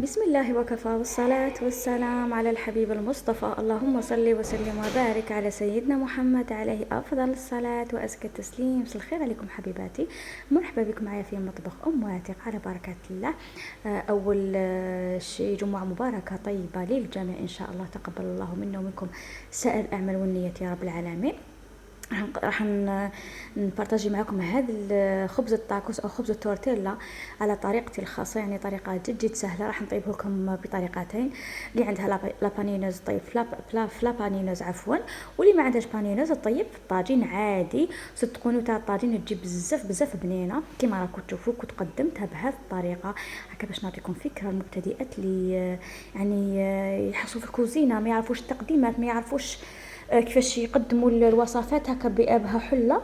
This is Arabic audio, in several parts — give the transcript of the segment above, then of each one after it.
بسم الله وكفى والصلاة والسلام على الحبيب المصطفى. اللهم صل وسلم وبارك على سيدنا محمد عليه أفضل الصلاة وأزكى التسليم. مساء الخير عليكم حبيباتي، مرحبا بكم معايا في مطبخ أم واتق على بركة الله. أول شيء جمعة مباركة طيبة للجميع إن شاء الله، تقبل الله منا ومنكم سائر الأعمال والنية يا رب العالمين. راح نبارطاجي معكم هذا خبز الطاكوس او خبز التورتيلا على طريقتي الخاصه، يعني طريقه جد سهله. راح نطيبه لكم بطريقتين. اللي عندها لابانينوز طيب فلابانينوز عفوا، واللي ما عندهاش بانينوز طيب في الطاجين عادي. صدقوني تاع الطاجين تجيب بزاف بنينه كيما راكم تشوفوا. كنت قدمتها بهذه الطريقه هكا باش نعطيكم فكره المبتدئات اللي يعني يحسوا في الكوزينه، ما يعرفوش التقديمات، ما يعرفوش كيفاش يقدموا الوصفات هكا بابها حله.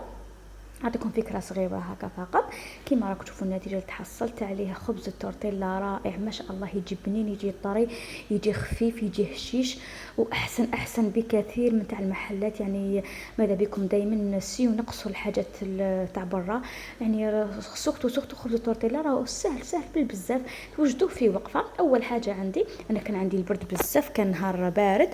اعطيكم فكره صغيره هكا فقط. كيما راكم تشوفوا النتيجه اللي تحصلت عليها، خبز التورتيلا رائع ما شاء الله، يجي بنين، يجي طري، يجي خفيف، يجي هشيش، واحسن بكثير من تاع المحلات. يعني ماذا بكم دائما نسيو نقصوا الحاجات تاع برا. يعني سوختو خبز التورتيلا راهو سهل بالبزاف، توجدوه في وقفه. اول حاجه عندي انا كان عندي البرد بزاف، كان نهار بارد،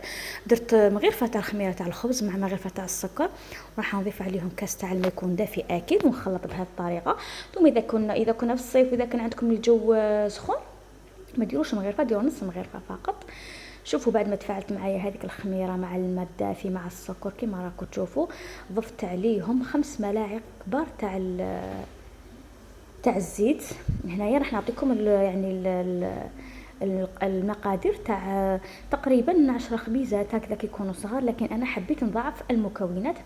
درت مغرفه تاع الخميره تاع الخبز مع مغرفه تاع السكر، وراح نضيف عليهم كاس تاع الماء يكون دافي اكيد، ونخلط بهذه الطريقه. ثم اذا كنا في الصيف واذا كان عندكم الجو سخون ما ديروش مغرفه، ديروا نص مغرفه فقط. شوفوا بعد ما تفاعلت معايا هذيك الخميره مع الماء الدافي مع السكر كما راكم تشوفوا، ضفت عليهم 5 ملاعق كبار تاع الزيت. هنايا راح نعطيكم المقادير تاع تقريبا 10 خبيزات هكذا كيكونوا صغار، لكن انا حبيت نضاعف المكونات.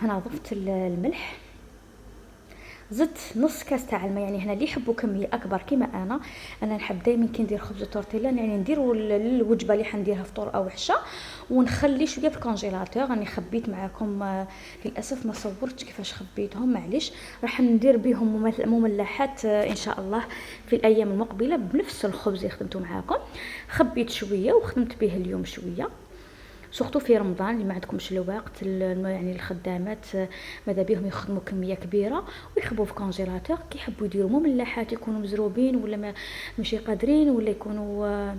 هنا ضفت الملح، زدت نص كاس تاع الماء. يعني هنا اللي يحبوا كميه اكبر كيما انا نحب دائما كي ندير خبز التورتيلا يعني نديرو الوجبه اللي حنديرها فطور او عشاء، ونخلي شويه في الكونجيلاتور. راني خبيت معكم للاسف ما صورتش كيفاش خبيتهم، معليش. راح ندير بهم مملحات ان شاء الله في الايام المقبله بنفس الخبز اللي خدمته معكم. خبيت شويه وخدمت به اليوم شويه، سورتو في رمضان اللي ما عندكمش الوقت. يعني الخدامات ماذا بهم يخدموا كميه كبيره ويخبوا في كونجيلاتور، كي يحبوا يديروا مملحات يكونوا مزروبين ولا ما ماشي قادرين ولا يكونوا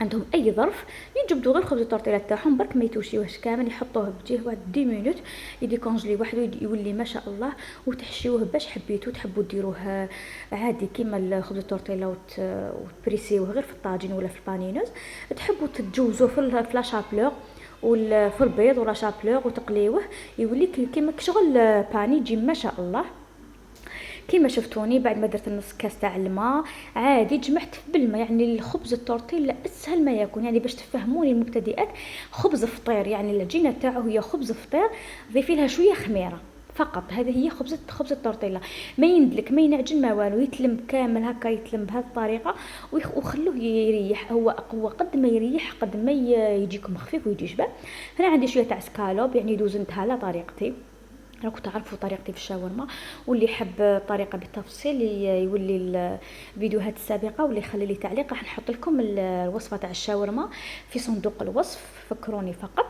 عندهم اي ظرف، يجبدوا غير خبز التورتيلا تاعهم برك ما يتوشيوهش كامل، يحطوه بجيه واحد 10 مينوت يدي كونجلي وحده، يولي ما شاء الله. وتحشيوه باش حبيتو، تحبوا ديروه عادي كيما خبز التورتيلا وتبريسيوه غير في الطاجين ولا في البانينوز، تحبوا تتجوزوه في لاشابلور في البيض ولا شابلور وتقليوه، يولي كيما شغل باني، يجي ما شاء الله. كيما شفتوني بعد ما درت نص كاس تاع الماء عادي جمعت بالماء. يعني الخبز التورتيلا اسهل ما يكون، يعني باش تفهموني المبتدئات، خبز فطير يعني العجينه تاعو هي خبز فطير، ضيفي لها شويه خميره فقط. هذه هي خبز التورتيلا، ما يندلك ما ينعجن ما والو، يتلم كامل هكا، يتلم بهذه الطريقه وخلوه يريح. هو قد ما يريح قد ما يجيكم خفيف ويجي شباب. هنا عندي شويه تاع سكالوب، يعني دوزنتها على طريقتي، راكم تعرفوا طريقتي في الشاورما. واللي يحب طريقه بالتفصيل يولي الفيديوهات السابقه، واللي يخلي لي تعليق راح نحط لكم الوصفه تاع الشاورما في صندوق الوصف، فكروني فقط.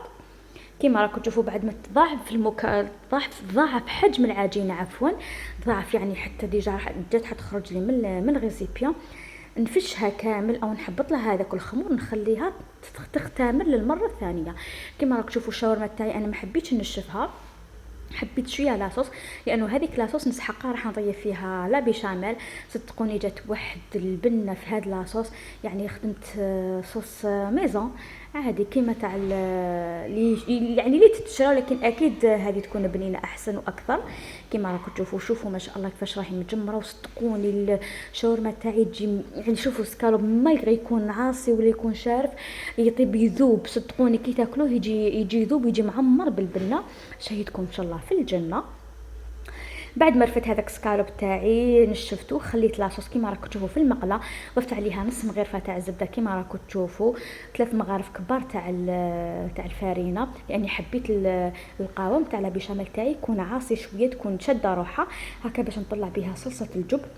كيما راكم تشوفوا بعد ما تضاعف ضاعف حجم العجينه عفوا، ضاعف يعني حتى ديجا جات حتخرج لي من الغيسيبيون، نفشها كامل او نحبط لها هذاك الخمور، نخليها تختمر للمره الثانيه. كيما راكم تشوفوا الشاورما تاعي انا ما حبيتش نشفها، حبيت شويه لاصوص، لانه هذيك لاصوص نسحقها راح نضيف فيها لا بيشاميل. صدقوني جات واحد البنه في هاد لاصوص، يعني خدمت صوص ميزون عادي كيما تاع يعني اللي تتشرى، لكن اكيد هذه تكون بنينه احسن واكثر. كيما راكم تشوفوا، شوفوا ما شاء الله كيفاش راهي مجمره. وصدقوني الشاورما تاعي تجي، يعني شوفوا سكالوب ما يكون عاصي ولا يكون شارف، يطيب يذوب. صدقوني كي تاكلوه يجي يذوب، يجي معمر بالبنه. شهيتكم ان شاء الله في الجنه. بعد ما رفت هذاك سكالوب تاعي نشفته، خليت لاصوص كيما راكم تشوفوا في المقله، ضفت عليها نص مغرفه تاع الزبده كيما راكم تشوفوا، 3 مغارف كبار تاع الفارينه، لاني حبيت القوام تاع البيشاميل تاعي يكون عاصي شويه، تكون شاده روحها هكا باش نطلع بها صلصه الجبن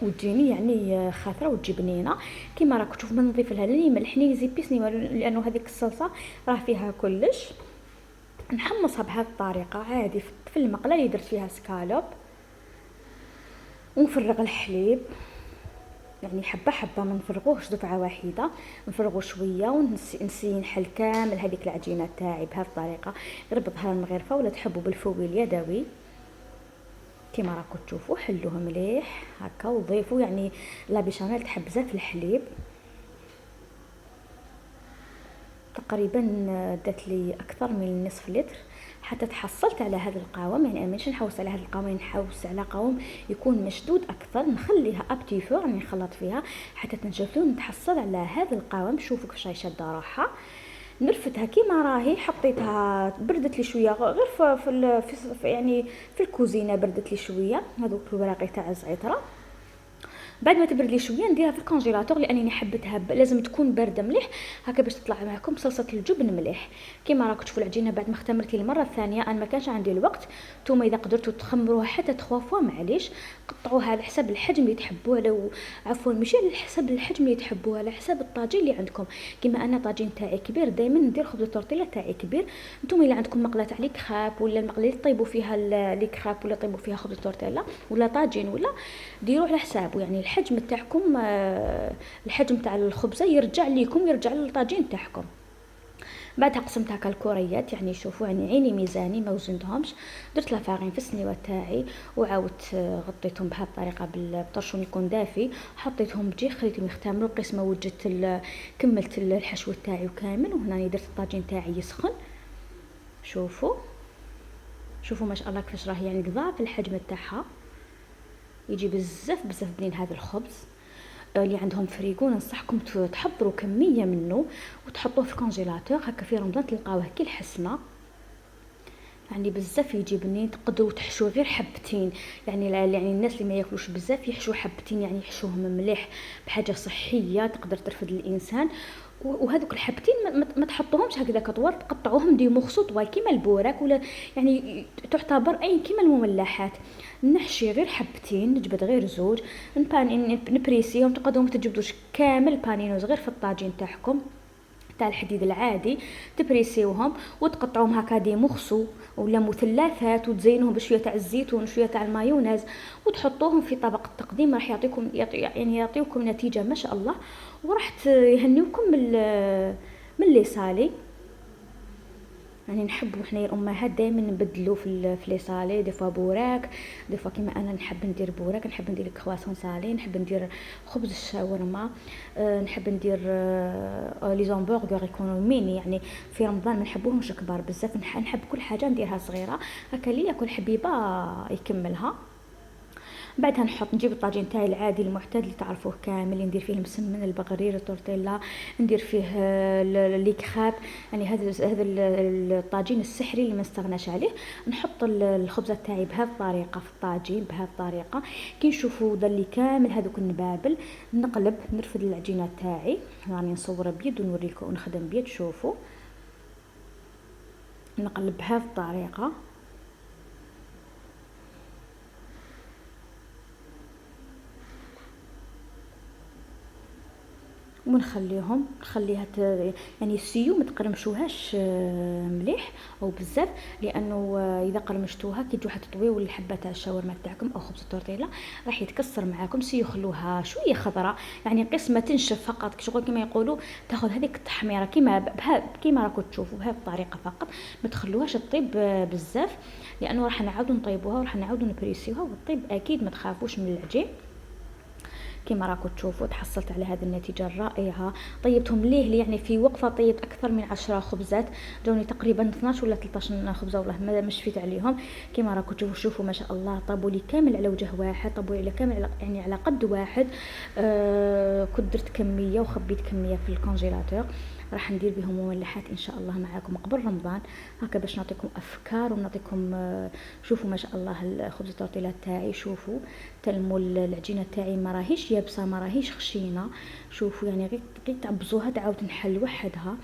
وتجيني يعني خاطره وتجي بنينه. كيما راكم تشوفوا ما نضيف لها لا ملح ني زيبيس ني، لانه هذيك الصلصه راه فيها كلش. نحمصها بهذه الطريقه عادي في المقله اللي درت فيها سكالوب، ونفرغ الحليب يعني حبه حبه، ما نفرغوهش دفعه واحده، نفرغو شويه ونسي نحل كامل هذيك العجينه تاعي بهذه الطريقه، غير بظهر المغرفه ولا تحبوا بالفوي اليدوي كيما راكم تشوفوا. حلوه مليح هكا وضيفوا يعني لا بيشاميل تحب بزاف الحليب. تقريبا دات لي اكثر من نصف لتر حتى تحصلت على هذا القوام. يعني انا ماشي نحوس على هذا القوام، نحوس على قوام يكون مشدود اكثر، نخليها ابتي فور يعني نخلط فيها حتى تنشفلو نتحصل على هذا القوام. شوفوا كيفاش راهي شاده روحها، نرفتها كيما راهي، حطيتها بردت لي شويه غير في يعني في الكوزينه بردت لي شويه هذوك الوراقي تاع الزعتره. بعد ما تبرد لي شويه نديرها في الكونجيلاتور لانني حبيتها لازم تكون بارده مليح هكا باش تطلع معكم بصلصه الجبن مليح. كيما راكم تشوفوا العجينه بعد ما اختمرت لي المره الثانيه انا ما كانش عندي الوقت. نتوما اذا قدرتوا تخمروها حتى 3 فوا معليش، قطعوها على حسب الحجم اللي تحبوه، لو عفوا ماشي على حسب الحجم اللي تحبوه، على حسب الطاجين اللي عندكم. كيما انا طاجين تاعي كبير دائما ندير خبز التورتيلا تاعي كبير. نتوما الا عندكم مقله تاع لي كراب ولا المقله اللي طيبوا فيها لي كراب ولا طيبوا فيها خبز التورتيلا ولا طاجين ولا ديروه على حسابه، يعني الحجم تاعكم الحجم تاع الخبزه يرجع ليكم يرجع للطاجين تاعكم. بعدها قسمتها كالكوريات يعني شوفوا يعني عيني ميزاني ما وزنتهمش. درت لافارين في السنيوه تاعي وعاودت غطيتهم بهذه الطريقه بالطرشون يكون دافي، حطيتهم بجي خليتهم يختمروا قيس ما وجدت كملت الحشو تاعي كامل. وهنا درت الطاجين تاعي يسخن. شوفوا شوفوا ما شاء الله كيفاش راهي يعني قضاع في الحجم تاعها، يجي بزاف بزاف بنين هذا الخبز. اللي عندهم فريغو ننصحكم تحضروا كميه منه وتحطوه في الكونجيلاتور هكا في رمضان تلقاوه كي الحسنه، يعني بزاف يجي بنين. تقدروا تحشوا غير حبتين، يعني الناس اللي ما ياكلوش بزاف يحشوا حبتين، يعني يحشوهم مليح بحاجه صحيه تقدر ترفد الانسان. وهذوك الحبتين ما تحطوهمش هكذا كطوال، تقطعوهم دي مخصو طوال كيما البوراك ولا يعني تعتبر اي كيما المملحات. نحشي غير حبتين، نجبد غير زوج نبريسيهم. تقدروا ما تجبدوش كامل بانينوز غير في الطاجين تاعكم تاع الحديد العادي، تبريسيوهم وتقطعوهم هكا دي مخصو ولا مثلثات وتزينوهم بشويه تاع الزيتون وشويه تاع المايونيز وتحطوهم في طبق التقديم. راح يعطيوكم نتيجه ما شاء الله، وراح يهنيوكم من اللي صالي. يعني نحبوا حنايا الامهات دائما نبدلوا في لي صالي، دي فوا بوراك، دي فوا كيما انا نحب ندير بوراك، نحب ندير كرواسون صالي، نحب ندير خبز الشاورما، نحب ندير لي زامبرغر يكونوا ميني. يعني في رمضان ما نحبوهمش كبار بزاف، نحب كل حاجه نديرها صغيره هكا اللي ياكل حبيبه يكملها. بعدها نجيب الطاجين تاعي العادي المعتاد اللي تعرفوه كامل، ندير فيه المسمن البغرير التورتيلا، ندير فيه لي كراب، يعني هذا الطاجين السحري اللي ما نستغناش عليه. نحط الخبزه تاعي بهذه الطريقه في الطاجين بهذه الطريقه. كي نشوفوا ضلي كامل هذوك النبابل نقلب نرفد العجينه تاعي، راني نصور بيد ونوريكم ونخدم بيد. شوفوا نقلب بهذه الطريقه نخليها يعني السيو ما تقرمشوهاش مليح او بزاف، لانه اذا قرمشتوها كي تجوا تطويو الحبه تاع الشاورما تاعكم او خبز التورتيلا راح يتكسر معاكم. سيو خلوها شويه خضراء يعني قسمه تنشف فقط شغل كما يقولوا، تاخذ هذيك التحميره كيما راكم تشوفوا بهذه الطريقه فقط، ما تخلوهاش تطيب بزاف لانه راح نعاودوا نطيبوها وراح نعاودوا نبريسيوها وتطيب اكيد. ما تخافوش من العجين. كما راكم تشوفوا تحصلت على هذه النتيجه الرائعه. طيبتهم ليه يعني في وقفه طيبت اكثر من 10 خبزات، جوني تقريبا 12 ولا 13 خبزه والله ما شفيت عليهم. كما راكم تشوفوا شوفوا ما شاء الله طابوا لي كامل على وجه واحد، طابوا لي كامل يعني على قد واحد. كنت درت كميه وخبيت كميه في الكونجيلاتور، راح ندير بهم مملحات ان شاء الله معاكم قبل رمضان هكا باش نعطيكم افكار ونعطيكم. شوفوا ما شاء الله الخبز التورتيلا تاعي، شوفوا تلموا العجينه تاعي ما راهيش يابسه ما راهيش خشينه. شوفوا يعني غير تعبزوها تعاود تنحل وحدها.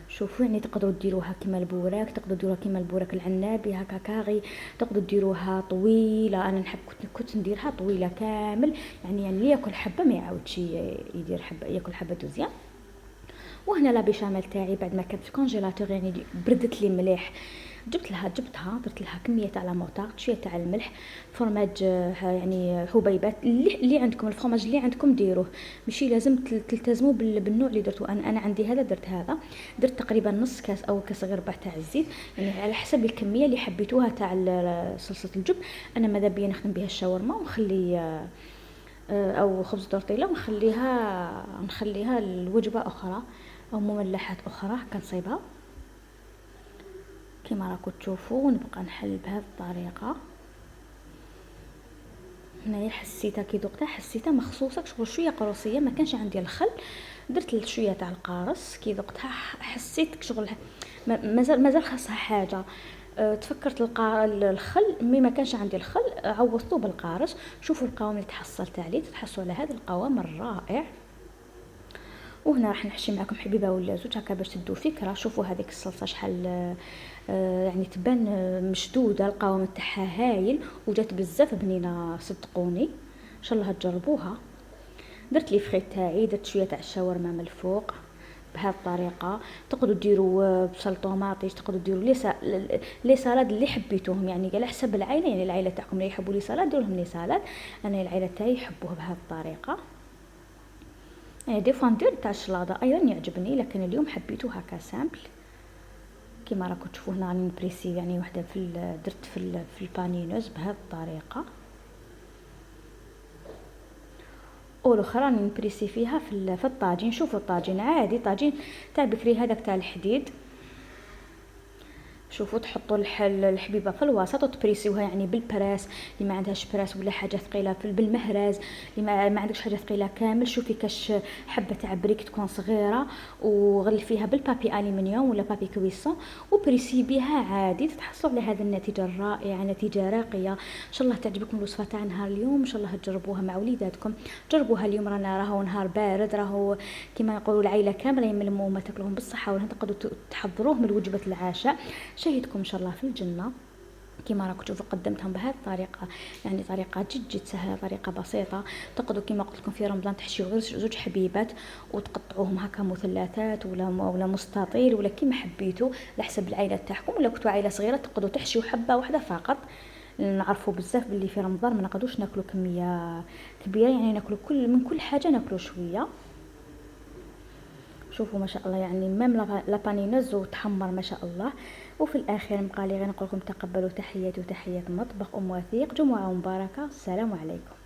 شوفوا يعني تقدروا ديروها كيما البوراك، تقدروا ديروها كيما البوراك العنابي هكا كاغي، تقدروا ديروها طويله. انا نحب كنت نديرها طويله كامل، يعني اللي ياكل حبه ما يعاودش يدير حبه، ياكل حبه دوزيام. وهنا لا بيشاميل تاعي بعد ما كانت في كونجيلاتور يعني بردت لي مليح جبتها درت لها كميه تاع لا موطارد، شويه تاع الملح، فرماج يعني حبيبات اللي عندكم، الفرماج اللي عندكم ديروه، ماشي لازم تلتزموا بالنوع اللي درتو. انا عندي هذا، درت هذا، درت تقريبا نص كاس او كاس غير ربع تاع الزيت، يعني على حسب الكميه اللي حبيتوها تاع صلصه الجبن. انا ماذا بيا نخدم بها الشاورما ونخلي او خبز تورتيلا، نخليها لوجبه اخرى او مملحات اخرى كنصيبها كما راكم تشوفوا. ونبقى نحل بهذه الطريقه. هنايا حسيتها كي ذقتها حسيتها مخصوصه شغل شويه قروصيه، ما كانش عندي الخل، درت شويه تاع القارص. كي ذقتها حسيت شغل مازال خاصها حاجه. تفكرت الخل، مي ما كانش عندي الخل، عوضته بالقارص. شوفوا القوام اللي تحصلت عليه، تتحصلوا على هذا القوام الرائع. وهنا راح نحشي معكم حبيبه ولا زوج هكا باش تدوا فكره. شوفوا هذيك الصلصه شحال يعني تبان مشدوده، القوام تاعها هايل وجات بزاف بنينه صدقوني، ان شاء الله تجربوها. درت لي فريت تاعي، درت شويه تاع الشاورما من الفوق بهذه الطريقه. تقدروا ديروا بصل طوماطيش، تقدروا ديروا لي سالاد اللي حبيتوهم، يعني على حسب العائله، يعني العائله تاعكم اللي يحبوا لي سالاد ديروا لهم لي سالاد. انا العائله تاعي يحبوه بهذه الطريقه. يعني دي فوا ندير تاع الشلاضه ايضا يعجبني، لكن اليوم حبيته هكا سامبل. كما راكم تشوفوا هنا راني نبريسي يعني وحده درت في البانينوز بهذه الطريقه، والاخرى راني نبريسي فيها في الطاجين. شوفوا الطاجين عادي، طاجين تاع بكري هذاك تاع الحديد. شوفوا تحطوا الحبيبه في الوسط وتبريسيوها يعني بالبراس، اللي ما عندهاش براس ولا حاجه ثقيله بالمهراز، اللي ما عندكش حاجه ثقيله كامل. شوفي كاش حبه تاع بريك تكون صغيره وغلفيها بالبابي الومنيوم ولا بابي كويسون وبريسي بها عادي، تتحصلوا على هذه النتيجه الرائعه، نتيجه راقيه. ان شاء الله تعجبكم الوصفه تاع نهار اليوم، ان شاء الله تجربوها مع وليداتكم. جربوها اليوم، راهو نهار بارد، راهو كما يقولوا العائله كامله يملموا ما تاكلوهم بالصحه والهنا، تقدروا تحضروه من وجبه العشاء. شهيتكم ان شاء الله في الجنه. كما راكم تشوفوا قدمتهم بهذه الطريقه، يعني طريقه جد سهله، طريقه بسيطه. تقدروا كما قلت لكم في رمضان تحشيو غير زوج حبيبات وتقطعوهم هكا مثلثات ولا مستطيل ولا كما حبيتوا على حسب العائله تاعكم. ولا كنتوا عائله صغيره تقدروا تحشيو حبه واحده فقط. نعرفوا بزاف باللي في رمضان ما نقدروش ناكلوا كميه كبيره، يعني ناكلوا من كل حاجه ناكلوا شويه. شوفوا ما شاء الله، يعني ميم لابانينوز وتحمر ما شاء الله. وفي الاخير نبقى لي غير نقول لكم تقبلوا تحياتي وتحيات مطبخ ام وثيق. جمعه مباركه، السلام عليكم.